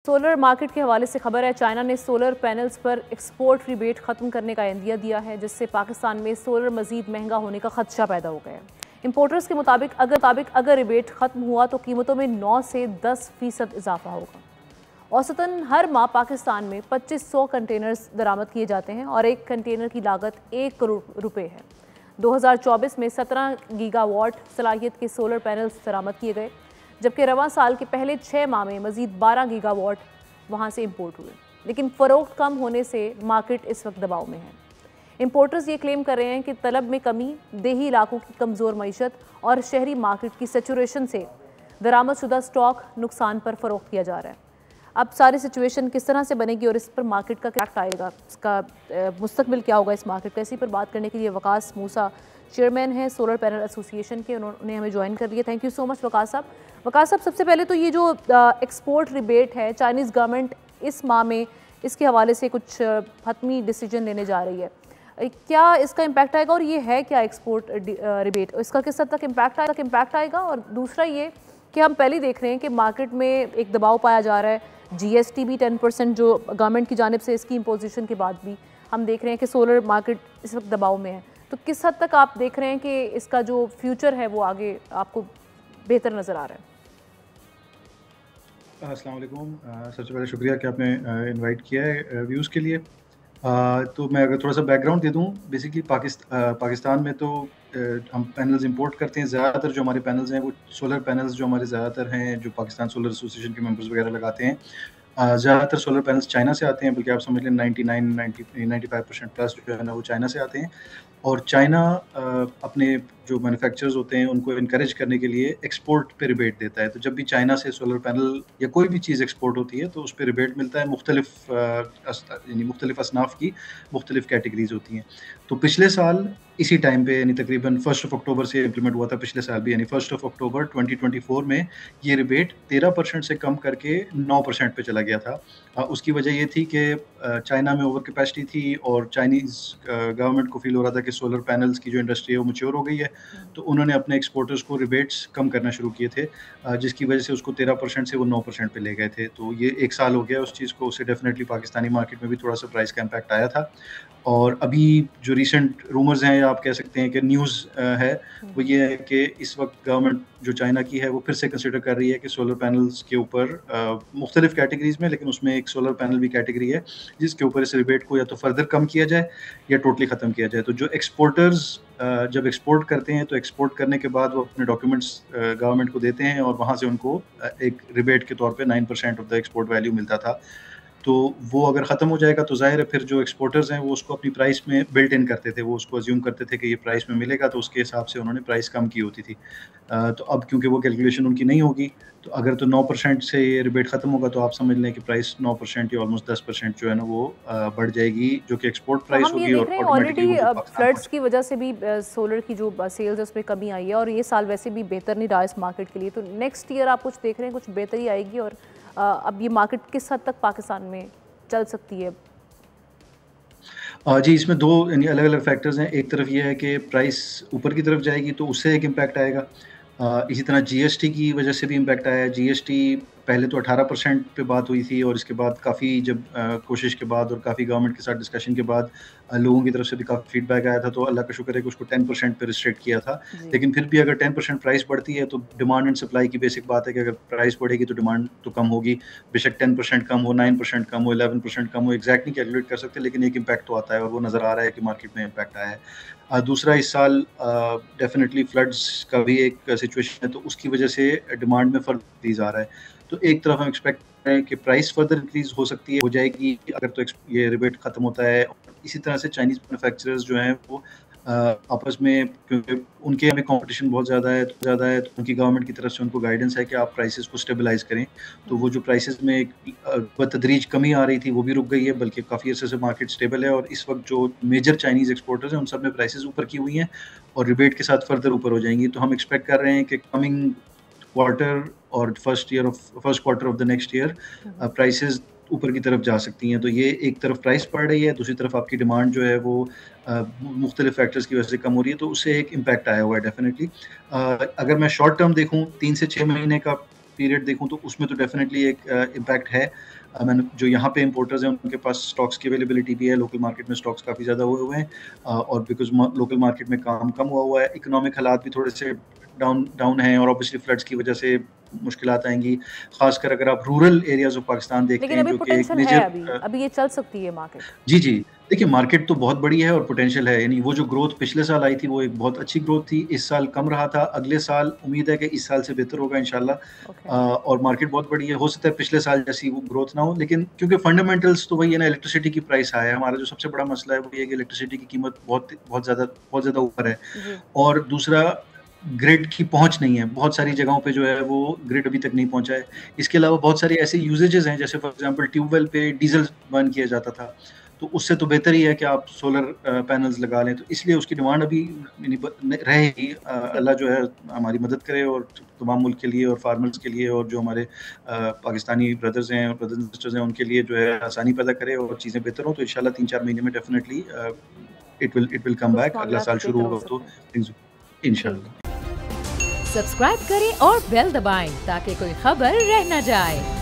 Solar market के हवाले से खबर है, चाइना ने सोलर पैनल्स पर एक्सपोर्ट रिबेट खत्म करने का इंदिया दिया है, जिससे पाकिस्तान में सोलर मजीद महंगा होने का खदशा पैदा हो गया है। इंपोर्टर्स के मुताबिक अगर रिबेट खत्म हुआ तो कीमतों में 9 से 10% इजाफा होगा। औसतन हर माह पाकिस्तान में 2500 कंटेनर्स दरामद किए जाते हैं और एक कंटेनर की लागत 1 करोड़ रुपए है। 2024 में 17 गीगावाट सलाहियत के सोलर पैनल्स दरामद किए गए, जबकि रवां साल के पहले 6 माह में मजीद 12 गीगावाट वहां से इंपोर्ट हुए। लेकिन फ़रोख्त कम होने से मार्केट इस वक्त दबाव में है। इंपोर्टर्स ये क्लेम कर रहे हैं कि तलब में कमी, देही इलाकों की कमज़ोर मईशत और शहरी मार्केट की सेचुरेशन से दरामदशुदा स्टॉक नुकसान पर फ़रोख्त किया जा रहा है। अब सारी सिचुएशन किस तरह से बनेगी और इस पर मार्केट का क्या आएगा, इसका मुस्तकबिल क्या होगा इस मार्केट का, इसी पर बात करने के लिए वकास मूसा चेयरमैन है सोलर पैनल एसोसिएशन के, उन्होंने हमें ज्वाइन कर लिया। Thank you so much Waqas साहब। वकास साहब, सबसे पहले तो ये जो एक्सपोर्ट रिबेट है, चाइनीज़ गवर्नमेंट इस माह में इसके हवाले से कुछ हतमी डिसीजन लेने जा रही है, क्या इसका इम्पैक्ट आएगा और ये है क्या एक्सपोर्ट रिबेट, इसका किस हद तक इम्पैक्ट आएगा? और दूसरा ये कि हम पहले देख रहे हैं कि मार्केट में एक दबाव पाया जा रहा है, जीएसटी भी 10% जो गवर्नमेंट की जानिब से इसकी इम्पोजिशन के बाद भी हम देख रहे हैं कि सोलर मार्केट इस वक्त दबाव में है। तो किस हद तक आप देख रहे हैं कि इसका जो फ्यूचर है वो आगे आपको बेहतर नज़र आ रहा है? अस्सलाम वालेकुम। सबसे पहले शुक्रिया कि आपने इनवाइट किया है व्यूज़ के लिए। तो मैं अगर थोड़ा सा बैकग्राउंड दे दूँ, बेसिकली पाकिस्तान में तो हम पैनल्स इंपोर्ट करते हैं। ज़्यादातर जो हमारे पैनल्स हैं वो सोलर पैनल्स जो हमारे ज़्यादातर हैं, जो पाकिस्तान सोलर एसोसिएशन के मेंबर्स वगैरह लगाते हैं, ज़्यादातर सोलर पैनल्स चाइना से आते हैं, बल्कि आप समझ लें 95% प्लस जो है ना वो चाइना से आते हैं। और चाइना अपने जो मैन्युफैक्चरर्स होते हैं उनको इनकरेज करने के लिए एक्सपोर्ट पे रिबेट देता है। तो जब भी चाइना से सोलर पैनल या कोई भी चीज़ एक्सपोर्ट होती है तो उस पे रिबेट मिलता है। मुख्तलिफ असनाफ की मुख्तलिफ कैटेगरीज होती हैं। तो पिछले साल इसी टाइम पे यानी तकरीबन 1 अक्टूबर से इम्प्लीमेंट हुआ था, पिछले साल भी यानी 1 अक्टूबर 2024 में ये रिबेट 13% से कम करके 9% पे चला गया था। उसकी वजह ये थी कि चाइना में ओवर कैपेसिटी थी और चाइनीज़ गवर्नमेंट को फील हो रहा था कि सोलर पैनल्स की जो इंडस्ट्री है वो मैच्योर हो गई है, तो उन्होंने अपने एक्सपोर्टर्स को रिबेट्स कम करना शुरू किए थे, जिसकी वजह से उसको 13% से वो 9% पे ले गए थे। तो ये 1 साल हो गया उस चीज़ को, उससे डेफिनेटली पाकिस्तानी मार्केट में भी थोड़ा सा प्राइस का इम्पैक्ट आया था। और अभी जो रिसेंट रूमर्स हैं या आप कह सकते हैं कि न्यूज़ है, वो ये है कि इस वक्त गवर्नमेंट जो चाइना की है वो फिर से कंसिडर कर रही है कि सोलर पैनल्स के ऊपर मुख्तलिफ कैटेगरीज में, लेकिन उसमें एक सोलर पैनल भी कैटेगरी है जिसके ऊपर इस रिबेट को या तो फर्दर कम किया जाए या टोटली ख़त्म किया जाए। तो जो एक्सपोर्टर्स जब एक्सपोर्ट करते हैं तो एक्सपोर्ट करने के बाद वो अपने डॉक्यूमेंट्स गवर्नमेंट को देते हैं और वहाँ से उनको एक रिबेट के तौर पे 9% ऑफ द एक्सपोर्ट वैल्यू मिलता था। तो वो अगर ख़त्म हो जाएगा तो ज़ाहिर है फिर जो एक्सपोर्टर्स हैं वो उसको अपनी प्राइस में बिल्ट इन करते थे, वो उसको अज्यूम करते थे कि ये प्राइस में मिलेगा, तो उसके हिसाब से उन्होंने प्राइस कम की होती थी। तो अब क्योंकि वो कैलकुलेशन उनकी नहीं होगी, तो अगर तो 9% से ये रिबेट ख़त्म होगा तो आप समझ लें कि प्राइस 9% या ऑलमोस्ट 10% जो है ना वो बढ़ जाएगी, जो कि एक्सपोर्ट तो प्राइस हम ये होगी देख और रहे हैं ऑटोमेटिकली वो जो ऑलरेडी पाकिस्तान फ्लड्स पहुँचे। की वजह से भी सोलर की जो सेल्स है उसमें कमी आई है और ये साल वैसे भी बेहतर नहीं रहा इस मार्केट के लिए। तो नेक्स्ट ईयर आप कुछ देख रहे हैं, कुछ बेहतरी आएगी और अब ये मार्केट किस हद तक पाकिस्तान में चल सकती है? जी, इसमें 2 यानी अलग-अलग फैक्टर्स हैं। एक तरफ ये है कि प्राइस ऊपर की तरफ जाएगी तो उससे एक इम्पैक्ट आएगा। इसी तरह जीएसटी की वजह से भी इम्पैक्ट आया है। जीएसटी पहले तो 18% पे बात हुई थी और इसके बाद काफ़ी जब कोशिश के बाद और काफ़ी गवर्नमेंट के साथ डिस्कशन के बाद लोगों की तरफ से भी काफ़ी फीडबैक आया था, तो अल्लाह का शुक्र है कि उसको 10% पे रिस्ट्रिक्ट किया था। जी। लेकिन फिर भी अगर 10% प्राइस बढ़ती है तो डिमांड एंड सप्लाई की बेसिक बात है कि अगर प्राइस बढ़ेगी तो डिमांड तो कम होगी। बेशक 10% कम हो, 9% कम हो, 11% कम हो, एग्ज़ैक्ट नहीं कैलकुलेट कर सकते, लेकिन एक इम्पैक्ट तो आता है और वो नज़र आ रहा है कि मार्केट में इम्पैक्ट आया है। दूसरा इस साल डेफ़िनेटली फ्लड्स का भी एक सिचुएशन है, तो उसकी वजह से डिमांड में फ़र्क इंक्रीज़ आ रहा है। तो एक तरफ हम एक्सपेक्ट कर रहे हैं कि प्राइस फ़र्दर इंक्रीज़ हो सकती है, हो जाएगी अगर तो ये रिबेट ख़त्म होता है। इसी तरह से चाइनीज़ मैन्युफैक्चरर्स जो हैं वो आपस में, क्योंकि उनके यहाँ भी कॉम्पिटिशन बहुत ज़्यादा है, तो उनकी गवर्नमेंट की तरफ से उनको गाइडेंस है कि आप प्राइसेज़ को स्टेबलाइज़ करें। तो वो जो प्राइसेज़ में एक बतदरीज कमी आ रही थी वो भी रुक गई है, बल्कि काफ़ी अर्से से मार्केट स्टेबल है और इस वक्त जो मेजर चाइनीज़ एक्सपोर्टर्स हैं उन सब में प्राइसेज़ ऊपर की हुई हैं और रिबेट के साथ फर्दर ऊपर हो जाएँगी। तो हम एक्सपेक्ट कर रहे हैं कि कमिंग क्वार्टर और first quarter of the next year prices ऊपर की तरफ जा सकती हैं। तो ये एक तरफ प्राइस बढ़ रही है, दूसरी तरफ आपकी डिमांड जो है वो मुख्तलिफ फैक्टर्स की वजह से कम हो रही है, तो उससे एक इम्पैक्ट आया हुआ है डेफ़िनेटली। अगर मैं शॉर्ट टर्म देखूँ 3 से 6 महीने का पीरियड देखूँ तो उसमें तो डेफ़िनेटली एक इम्पैक्ट है। मैंने जो यहाँ पे इम्पोर्टर्स हैं उनके पास स्टॉक्स की अवेलेबिलिटी भी है, लोकल मार्केट में स्टॉक्स काफ़ी ज़्यादा हुए हुए हैं और बिकॉज़ म लोकल मार्केट में काम कम हुआ है, इकोनॉमिक हालात भी थोड़े से डाउन डाउन हैं और ऑब्वियसली फ्लड्स की वजह से मुश्किलात आएँगी। ख़ासकर अगर आप रूरल एरियाज़ ऑफ पाकिस्तान देखते लेकिन हैं अभी जो कि एक पोटेंशियल है, मेजर अभी ये चल सकती है मार्केट। जी, जी। देखिए मार्केट तो बहुत बड़ी है और पोटेंशियल है, यानी वो जो ग्रोथ पिछले साल आई थी वो एक बहुत अच्छी ग्रोथ थी, इस साल कम रहा था, अगले साल उम्मीद है कि इस साल से बेहतर होगा इंशाल्लाह। ओके। और मार्केट बहुत बड़ी है, हो सकता है पिछले साल जैसी वो ग्रोथ ना हो, लेकिन क्योंकि फंडामेंटल्स तो वही है ना, इलेक्ट्रिसिटी की प्राइस हाई है, हमारा जो सबसे बड़ा मसला है वो ये है कि इलेक्ट्रिसिटी की कीमत बहुत ज़्यादा ऊपर है जी। और दूसरा ग्रिड की पहुँच नहीं है, बहुत सारी जगहों पे जो है वो ग्रिड अभी तक नहीं पहुँचा है। इसके अलावा बहुत सारे ऐसे यूसेजेस हैं जैसे फॉर एग्ज़ाम्पल ट्यूबवेल पे डीज़ल बर्न किया जाता था, तो उससे तो बेहतर ही है कि आप सोलर पैनल्स लगा लें, तो इसलिए उसकी डिमांड अभी यानी रहेगी। ओके। अल्लाह जो है हमारी मदद करे और तमाम मुल्क के लिए और फार्मर्स के लिए और जो हमारे पाकिस्तानी ब्रदर्स हैं और ब्रदर्स एंड सिस्टर्स हैं उनके लिए जो है आसानी पैदा करे और चीज़ें बेहतर हों, तो इंशाल्लाह 3-4 महीने में डेफ़िनेटली इट विल कम कुछ बैक। अगला मामलात साल शुरू बेहतर हो होगा तो सकते हैं। थिंग्स ठीक। इंशाल्लाह। सब्सक्राइब करें और बेल दबाएं ताकि कोई खबर रह न जाए।